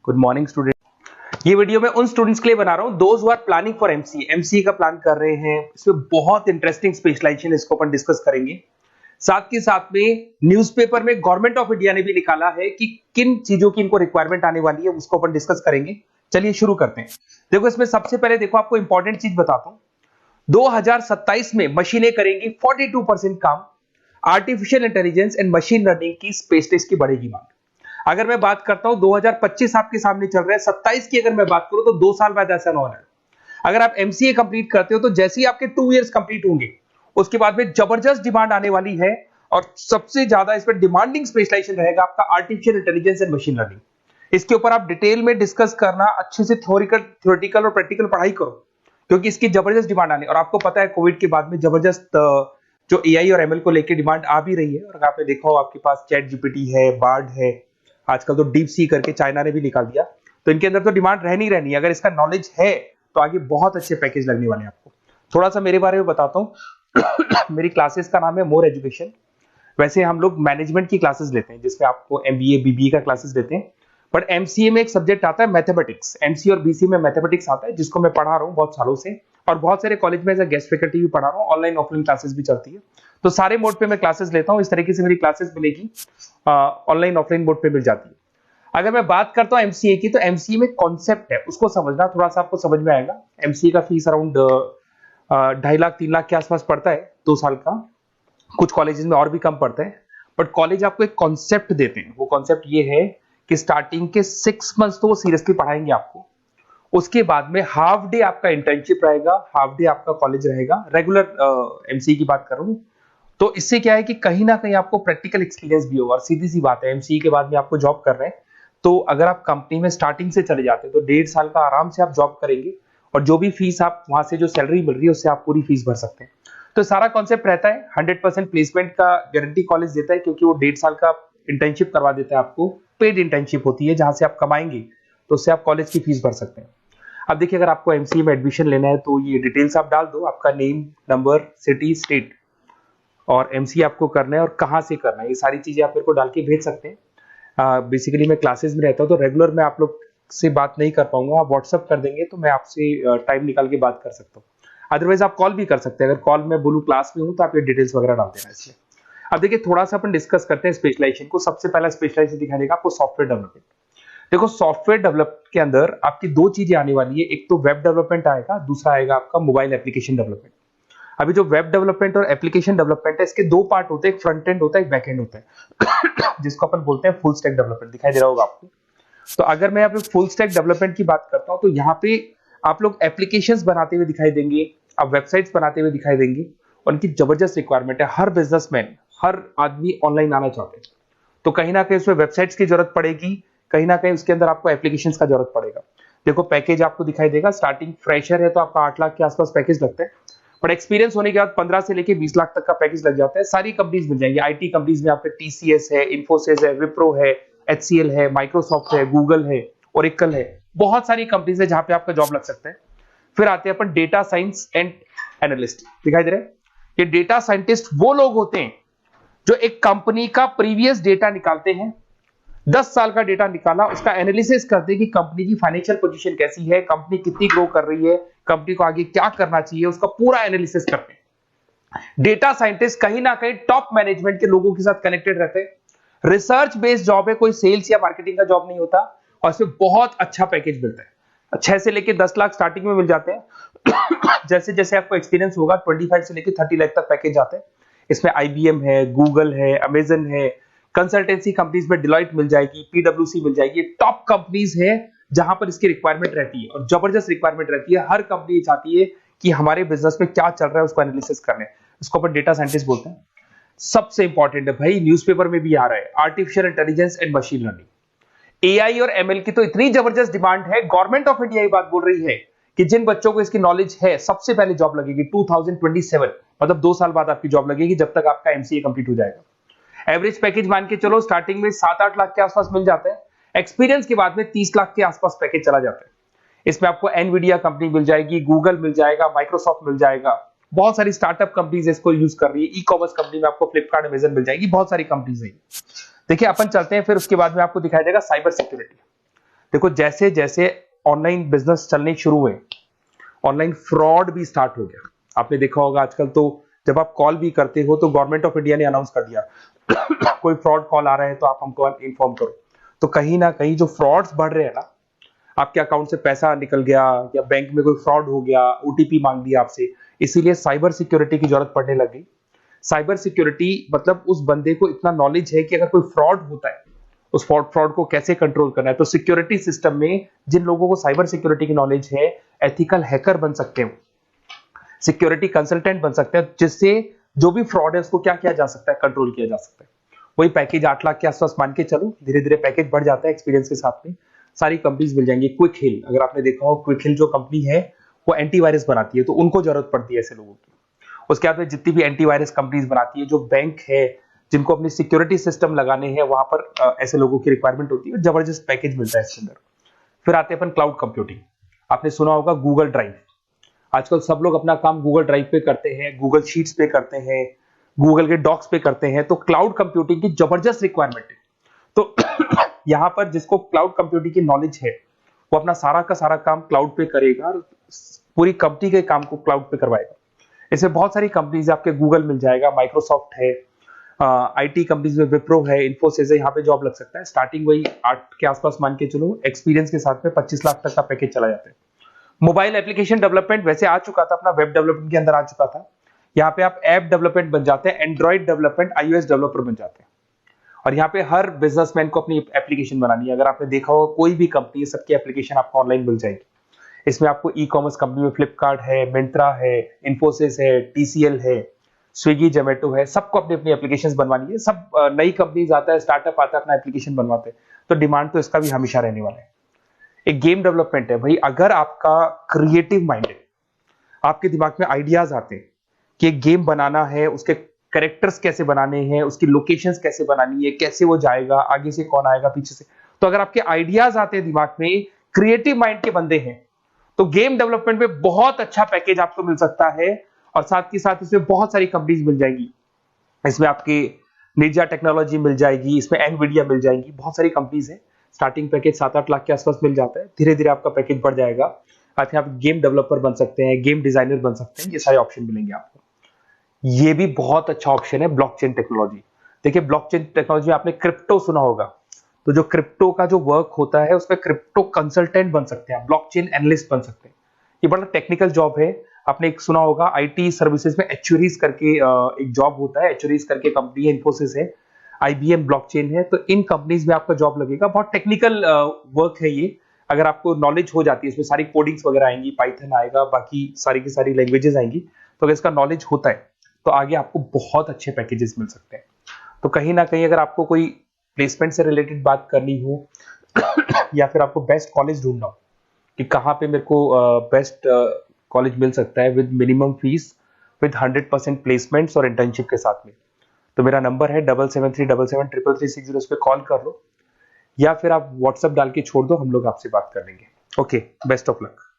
Good morning student. ये video मैं उन स्टूडेंट्स के लिए बना रहा हूं those who are planning for MCA का प्लान कर रहे हैं। इसमें बहुत इंटरेस्टिंग स्पेशलाइजेशन इसको अपन डिस्कस करेंगे। साथ के साथ में न्यूज़पेपर में गवर्नमेंट ऑफ इंडिया ने भी निकाला है कि किन चीजों की इनको रिक्वायरमेंट आने वाली है, उसको अपन डिस्कस करेंगे। चलिए शुरू करते हैं। देखो इसमें सबसे पहले देखो आपको इंपॉर्टेंट चीज बताता हूं। 2027 में मशीनें करेंगी 42% काम। Artificial intelligence and machine learning की स्पेशलिस्ट की बढ़ेगी मांग। अगर मैं बात करता हूं 2025 आपके सामने चल रहा है, 27 की अगर मैं बात करूं तो 2 साल बाद ऐसा होना है। अगर आप एमसीए कंप्लीट करते हो तो जैसे ही आपके 2 इयर्स कंप्लीट होंगे उसके बाद में जबरदस्त डिमांड आने वाली है और सबसे ज्यादा इस पर डिमांडिंग स्पेशलाइजेशन रहेगा आपका artificial intelligence and machine learning. इसके ऊपर आप डिटेल में डिस्कस करना, अच्छे से थ्योरेटिकल और प्रैक्टिकल पढ़ाई करो क्योंकि इसकी जबरदस्त डिमांड आने। और आपको पता है कोविड के बाद में जबरदस्त जो एआई और एमएल को लेकर डिमांड आ भी रही है। और आपने देखा हो आपके पास चैट जीपीटी है, बार्ड है, आजकल तो डीप सी करके चाइना ने भी निकाल दिया। तो इनके अंदर तो डिमांड रहनी रहनी है। अगर इसका नॉलेज है तो आगे बहुत अच्छे पैकेज लगने वाले हैं आपको। थोड़ा सा मेरे बारे में बताता हूँ। मेरी क्लासेस का नाम है मोर एजुकेशन। वैसे हम लोग मैनेजमेंट की क्लासेस लेते हैं जिसमें आपको एमबीए बीबीए का क्लासेस देते हैं। बट एमसीए में एक सब्जेक्ट आता है मैथमेटिक्स। एमसीए और बीसीए में मैथमेटिक्स आता है जिसको मैं पढ़ा रहा हूँ बहुत सालों से और बहुत सारे कॉलेज में एज अ गेस्ट फैकल्टी भी पढ़ा रहा हूँ। ऑनलाइन ऑफलाइन क्लासेस भी चलती है, तो सारे मोड पे मैं क्लासेस लेता हूँ। इस तरीके से मेरी क्लासेस मिलेगी, ऑनलाइन ऑफलाइन मोड पे मिल जाती है। अगर मैं बात करता हूँ एमसीए की, तो एमसीए में कॉन्सेप्ट है उसको समझना, थोड़ा सा आपको समझ में आएगा। एमसीए का फीस अराउंड 2.5 लाख 3 लाख के आसपास पड़ता है 2 साल का। कुछ कॉलेजेस में और भी कम पड़ता है। बट कॉलेज आपको एक कॉन्सेप्ट देते हैं। वो कॉन्सेप्ट ये है कि स्टार्टिंग के 6 मंथ्स तो वो सीरियसली पढ़ाएंगे आपको। उसके बाद में हाफ डे आपका इंटर्नशिप रहेगा, हाफ डे आपका कॉलेज रहेगा। रेगुलर एमसीए की बात करूं तो इससे क्या है कि कहीं ना कहीं आपको प्रैक्टिकल एक्सपीरियंस भी होगा। और सीधी सी बात है, एमसीए के बाद में आपको जॉब कर रहे हैं तो अगर आप कंपनी में स्टार्टिंग से चले जाते हैं तो 1.5 साल का आराम से आप जॉब करेंगे और जो भी फीस आप वहां से जो सैलरी मिल रही है उससे आप पूरी फीस भर सकते हैं। तो सारा कॉन्सेप्ट रहता है। 100% प्लेसमेंट का गारंटी कॉलेज देता है क्योंकि वो 1.5 साल का इंटर्नशिप करवा देता है आपको। पेड इंटर्नशिप होती है जहां से आप कमाएंगे तो उससे आप कॉलेज की फीस भर सकते हैं। अब देखिए अगर आपको एमसीए में एडमिशन लेना है तो ये डिटेल्स आप डाल दो, आपका नेम, नंबर, सिटी, स्टेट और एमसीए आपको करना है और कहाँ से करना है। ये सारी चीजें आप मेरे को डाल के भेज सकते हैं। बेसिकली मैं क्लासेस में रहता हूँ तो रेगुलर मैं आप लोग से बात नहीं कर पाऊंगा। आप व्हाट्सअप कर देंगे तो मैं आपसे टाइम निकाल के बात कर सकता हूँ। अदरवाइज आप कॉल भी कर सकते हैं। अगर कॉल में बोलूँ क्लास में हूँ तो आप ये डिटेल्स वगैरह डाल देना इसलिए। अब देखिए थोड़ा सा अपन डिस्कस करते हैं स्पेशलाइजेशन को। सबसे पहला स्पेशलाइजेशन दिखाई देगा आपको सॉफ्टवेयर डेवलपमेंट। देखो सॉफ्टवेयर डेवलप के अंदर आपकी 2 चीजें आने वाली है। एक तो वेब डेवलपमेंट आएगा, दूसरा आएगा आपका मोबाइल एप्लीकेशन डेवलपमेंट। अभी जो वेब डेवलपमेंट और एप्लीकेशन डेवलपमेंट है इसके 2 पार्ट होते हैं, एक फ्रंट एंड होता है, एक बैक एंड होता है जिसको अपन बोलते हैं फुल स्टैक डेवलपमेंट। दिखाई दे रहा होगा आपको। तो अगर मैं यहाँ पे फुल स्टैक डेवलपमेंट की बात करता हूँ तो यहाँ पे आप लोग एप्लीकेशंस बनाते हुए दिखाई देंगे, आप वेबसाइट्स बनाते हुए दिखाई देंगे। उनकी जबरदस्त रिक्वायरमेंट है। हर बिजनेसमैन, हर आदमी ऑनलाइन आना चाहते हैं तो कहीं ना कहीं उसमें वेबसाइट्स की जरूरत पड़ेगी, कहीं ना कहीं उसके अंदर आपको एप्लीकेशंस का जरूरत पड़ेगा। देखो पैकेज आपको दिखाई देगा। स्टार्टिंग फ्रेशर है तो आपका 8 लाख के आसपास पैकेज लगता है। बट एक्सपीरियंस होने के बाद 15 से लेके 20 लाख तक का पैकेज लग जाता है। सारी कंपनीज मिल जाएंगी। आईटी कंपनीज में आपके टीसीएस है, इन्फोसिस है, विप्रो है, एचसीएल है, माइक्रोसॉफ्ट है, गूगल है, ओरेकल है। बहुत सारी कंपनीज है जहां पे आपका जॉब लग सकता है। फिर आते हैं अपन डेटा साइंस एंड एनालिस्ट। दिखाई दे रहा है? ये डेटा साइंटिस्ट वो लोग होते हैं जो एक कंपनी का प्रीवियस डेटा निकालते हैं। 10 साल का डेटा निकाला, उसका एनालिसिस करते हैं कि कंपनी की फाइनेंशियल पोजीशन कैसी है, कंपनी कितनी ग्रो कर रही है, कंपनी को आगे क्या करना चाहिए, उसका पूरा एनालिसिस करते हैं। डेटा साइंटिस्ट कहीं ना कहीं टॉप मैनेजमेंट के लोगों के साथ कनेक्टेड रहते हैं। रिसर्च बेस्ड जॉब है, कोई सेल्स या मार्केटिंग का जॉब नहीं होता और इसमें बहुत अच्छा पैकेज मिलता है। 6 से लेके 10 लाख स्टार्टिंग में मिल जाते हैं। जैसे जैसे आपको एक्सपीरियंस होगा 25 से लेके 30 लाख तक पैकेज आते हैं। इसमें आईबीएम है, गूगल है, अमेजन है, कंसल्टेंसी कंपनीज में डिलॉयट मिल जाएगी, पीडब्ल्यूसी मिल जाएगी। टॉप कंपनीज है जहां पर इसकी रिक्वायरमेंट रहती है और जबरदस्त रिक्वायरमेंट रहती है। हर कंपनी चाहती है कि हमारे बिजनेस में क्या चल रहा है उसको एनालिसिस करने। इसको अपन डेटा साइंटिस्ट बोलते हैं। सबसे इंपॉर्टेंट है भाई, न्यूज़पेपर में भी आ रहा है, artificial intelligence and machine learning. AI और एमएल की तो इतनी जबरदस्त डिमांड है। गवर्नमेंट ऑफ इंडिया ये बात बोल रही है कि जिन बच्चों को इसकी नॉलेज है सबसे पहले जॉब लगेगी 2027, मतलब 2 साल बाद आपकी जॉब लगेगी जब तक आपका एमसीए कंप्लीट हो जाएगा। एवरेज पैकेज मान के चलो स्टार्टिंग में 7-8 लाख के आसपास मिल जाते हैं। एक्सपीरियंस के बाद में 30 लाख के आसपास पैकेज चला जाता है। इसमें आपको एनवीडिया कंपनी मिल जाएगी, गूगल मिल जाएगा, माइक्रोसॉफ्ट मिल जाएगा। बहुत सारी स्टार्टअप कंपनीज इसको यूज कर रही है। ई कॉमर्स कंपनी में आपको फ्लिपकार्ट, अमेजन मिल जाएगी। बहुत सारी कंपनीज है। देखिए अपन चलते हैं, फिर उसके बाद में आपको दिखाई देगा साइबर सिक्योरिटी। देखो जैसे जैसे ऑनलाइन बिजनेस चलने शुरू हुए, ऑनलाइन फ्रॉड भी स्टार्ट हो गया। आपने देखा होगा आजकल तो जब आप कॉल भी करते हो तो गवर्नमेंट ऑफ इंडिया ने अनाउंस कर दिया कोई फ्रॉड कॉल आ रहा है तो आप हमको इन्फॉर्म करो। तो कहीं ना कहीं जो फ्रॉड्स बढ़ रहे हैं ना, आपके अकाउंट से पैसा निकल गया या बैंक में कोई फ्रॉड हो गया, ओटीपी मांग लिया आपसे, इसीलिए साइबर सिक्योरिटी की जरूरत पड़ने लग गई। साइबर सिक्योरिटी मतलब उस बंदे को इतना नॉलेज है कि अगर कोई फ्रॉड होता है उस फ्रॉड को कैसे कंट्रोल करना है। तो सिक्योरिटी सिस्टम में जिन लोगों को साइबर सिक्योरिटी की नॉलेज है, एथिकल हैकर बन सकते हैं, सिक्योरिटी कंसल्टेंट बन सकते हैं, जिससे जो भी फ्रॉड है उसको क्या किया जा सकता है, कंट्रोल किया जा सकता है। वही पैकेज 8 लाख के आसपास मान के चलो, धीरे धीरे पैकेज बढ़ जाता है एक्सपीरियंस के साथ में। सारी कंपनीज मिल जाएंगी। क्विक हिल, अगर आपने देखा हो, क्विक हिल जो कंपनी है वो एंटीवायरस बनाती है, तो उनको जरूरत पड़ती है ऐसे लोगों की। उसके बाद में जितनी भी एंटीवायरस कंपनीज बनाती है, जो बैंक है जिनको अपनी सिक्योरिटी सिस्टम लगाने हैं, वहां पर ऐसे लोगों की रिक्वायरमेंट होती है। जबरदस्त पैकेज मिलता है इसके अंदर। फिर आते हैं अपन क्लाउड कंप्यूटिंग। आपने सुना होगा गूगल ड्राइव, आजकल सब लोग अपना काम गूगल ड्राइव पे करते हैं, गूगल शीट्स पे करते हैं, गूगल के डॉक्स पे करते हैं। तो क्लाउड कंप्यूटिंग की जबरदस्त रिक्वायरमेंट है। तो यहां पर जिसको क्लाउड कंप्यूटिंग की नॉलेज है वो अपना सारा का सारा काम क्लाउड पे करेगा और पूरी कंपनी के काम को क्लाउड पे करवाएगा। इसमें बहुत सारी कंपनीज, आपके गूगल मिल जाएगा, माइक्रोसॉफ्ट है, आईटी कंपनीज में विप्रो है, इन्फोसिस है, यहाँ पे जॉब लग सकता है। स्टार्टिंग वही 8 के आसपास मान के चलो, एक्सपीरियंस के साथ में 25 लाख तक का पैकेज चला जाता है। मोबाइल एप्लीकेशन डेवलपमेंट वैसे आ चुका था, अपना वेब डेवलपमेंट के अंदर आ चुका था। यहाँ पे आप ऐप डेवलपमेंट बन जाते हैं, एंड्रॉइड डेवलपमेंट, आईओएस डेवलपर बन जाते हैं। और यहाँ पे हर बिजनेसमैन को अपनी एप्लीकेशन बनानी है। अगर आपने देखा हो कोई भी कंपनी, सबकी एप्लीकेशन आपको ऑनलाइन मिल जाएगी। इसमें आपको ई कॉमर्स कंपनी में फ्लिपकार्ट है, मिंत्रा है, इन्फोसिस है, टीसीएल है, स्विगी, जोमेटो है, सबको अपनी अपनी एप्लीकेशन बनवानी है। सब नई कंपनीज आता है, स्टार्टअप आता है, अपना एप्लीकेशन बनवाते हैं। तो डिमांड तो इसका भी हमेशा रहने वाला है। एक गेम डेवलपमेंट है भाई, अगर आपका क्रिएटिव माइंड है, आपके दिमाग में आइडियाज आते हैं कि एक गेम बनाना है, उसके कैरेक्टर्स कैसे बनाने हैं, उसकी लोकेशंस कैसे बनानी है, कैसे वो जाएगा, आगे से कौन आएगा, पीछे से, तो अगर आपके आइडियाज आते हैं दिमाग में, क्रिएटिव माइंड के बंदे हैं, तो गेम डेवलपमेंट में बहुत अच्छा पैकेज आपको मिल सकता है। और साथ के साथ इसमें बहुत सारी कंपनीज मिल जाएंगी। इसमें आपकी निंजा टेक्नोलॉजी मिल जाएगी, इसमें एनवीडिया मिल जाएंगी, बहुत सारी कंपनीज है। स्टार्टिंग पैकेज 7-8 लाख के आसपास मिल जाता है। धीरे धीरे आपका पैकेज बढ़ जाएगा। आखिर आप गेम डेवलपर बन सकते हैं, गेम डिजाइनर बन सकते हैं, ये सारे ऑप्शन मिलेंगे आपको। ये भी बहुत अच्छा ऑप्शन है ब्लॉकचेन टेक्नोलॉजी। देखिए ब्लॉकचेन टेक्नोलॉजी में आपने क्रिप्टो सुना होगा, तो जो क्रिप्टो का जो वर्क होता है उसमें क्रिप्टो कंसल्टेंट बन सकते हैं, ब्लॉकचेन एनालिस्ट बन सकते हैं। ये बड़ा टेक्निकल जॉब है। आपने एक सुना होगा आईटी सर्विसेज में एचुरीज करके एक जॉब होता है, एचुरीज करके कंपनी है, इन्फोसिस है, आईबीएम ब्लॉकचेन है। तो इन कंपनीज में आपका जॉब लगेगा। बहुत टेक्निकल वर्क है ये। अगर आपको नॉलेज हो जाती है, इसमें सारी कोडिंग्स वगैरह आएंगी, पाइथन आएगा, बाकी सारी की सारी लैंग्वेजेस आएंगी। तो अगर इसका नॉलेज होता है तो आगे आपको बहुत अच्छे पैकेजेस मिल सकते हैं। तो कहीं ना कहीं अगर आपको कोई प्लेसमेंट से रिलेटेड बात करनी हो या फिर आपको बेस्ट कॉलेज ढूंढना हो कि कहाँ पे मेरे को बेस्ट कॉलेज मिल सकता है with minimum fees, with 100% placements और इंटर्नशिप के साथ में, तो मेरा नंबर है 7737733360। उस पर कॉल कर लो या फिर आप व्हाट्सएप डाल के छोड़ दो, हम लोग आपसे बात कर लेंगे। Okay, best of luck.